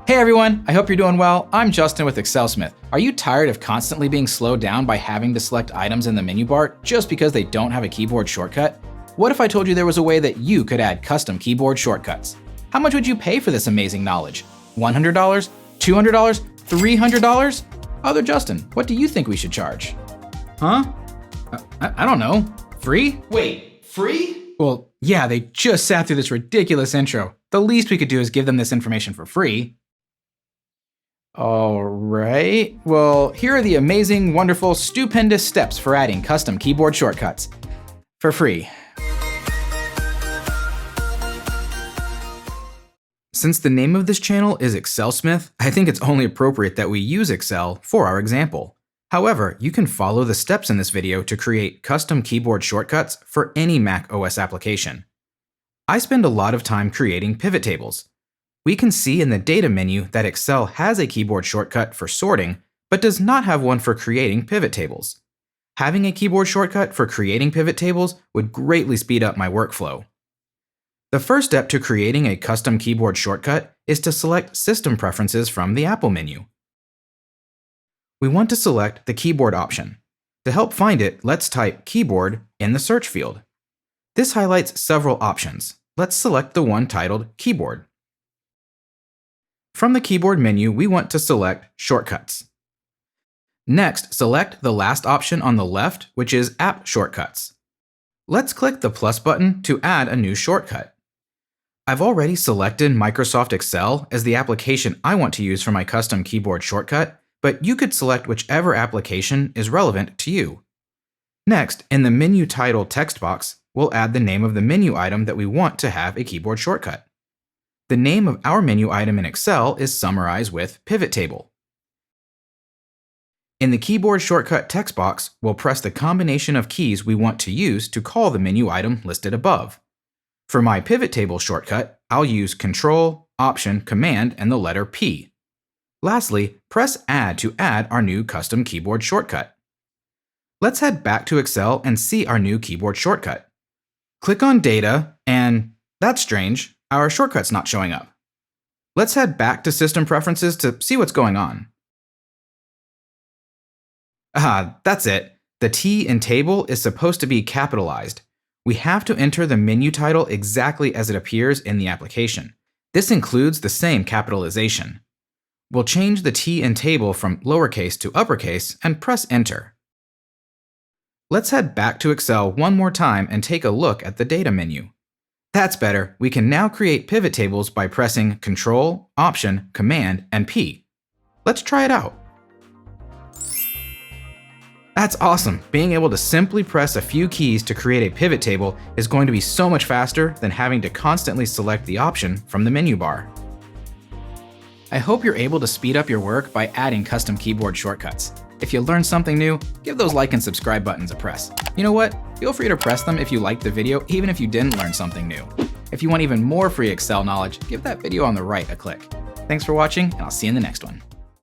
Hey everyone, I hope you're doing well. I'm Justin with ExcelSmith. Are you tired of constantly being slowed down by having to select items in the menu bar just because they don't have a keyboard shortcut? What if I told you there was a way that you could add custom keyboard shortcuts? How much would you pay for this amazing knowledge? $100? $200? $300? Other Justin, what do you think we should charge? Huh? I don't know. Free? Wait, free? Well, yeah, they just sat through this ridiculous intro. The least we could do is give them this information for free. All right, well, here are the amazing, wonderful, stupendous steps for adding custom keyboard shortcuts for free. Since the name of this channel is ExcelSmith, I think it's only appropriate that we use Excel for our example. However, you can follow the steps in this video to create custom keyboard shortcuts for any macOS application. I spend a lot of time creating pivot tables. We can see in the Data menu that Excel has a keyboard shortcut for sorting, but does not have one for creating pivot tables. Having a keyboard shortcut for creating pivot tables would greatly speed up my workflow. The first step to creating a custom keyboard shortcut is to select System Preferences from the Apple menu. We want to select the Keyboard option. To help find it, let's type Keyboard in the search field. This highlights several options. Let's select the one titled Keyboard. From the Keyboard menu, we want to select Shortcuts. Next, select the last option on the left, which is App Shortcuts. Let's click the plus button to add a new shortcut. I've already selected Microsoft Excel as the application I want to use for my custom keyboard shortcut, but you could select whichever application is relevant to you. Next, in the menu title text box, we'll add the name of the menu item that we want to have a keyboard shortcut. The name of our menu item in Excel is summarized with Pivot Table. In the keyboard shortcut text box, we'll press the combination of keys we want to use to call the menu item listed above. For my Pivot Table shortcut, I'll use Control, Option, Command, and the letter P. Lastly, press Add to add our new custom keyboard shortcut. Let's head back to Excel and see our new keyboard shortcut. Click on Data, and that's strange. Our shortcut's not showing up. Let's head back to System Preferences to see what's going on. That's it. The T in Table is supposed to be capitalized. We have to enter the menu title exactly as it appears in the application. This includes the same capitalization. We'll change the T in Table from lowercase to uppercase and press Enter. Let's head back to Excel one more time and take a look at the Data menu. That's better. We can now create pivot tables by pressing Control, Option, Command, and P. Let's try it out. That's awesome. Being able to simply press a few keys to create a pivot table is going to be so much faster than having to constantly select the option from the menu bar. I hope you're able to speed up your work by adding custom keyboard shortcuts. If you learned something new, give those like and subscribe buttons a press. You know what? Feel free to press them if you liked the video, even if you didn't learn something new. If you want even more free Excel knowledge, give that video on the right a click. Thanks for watching, and I'll see you in the next one.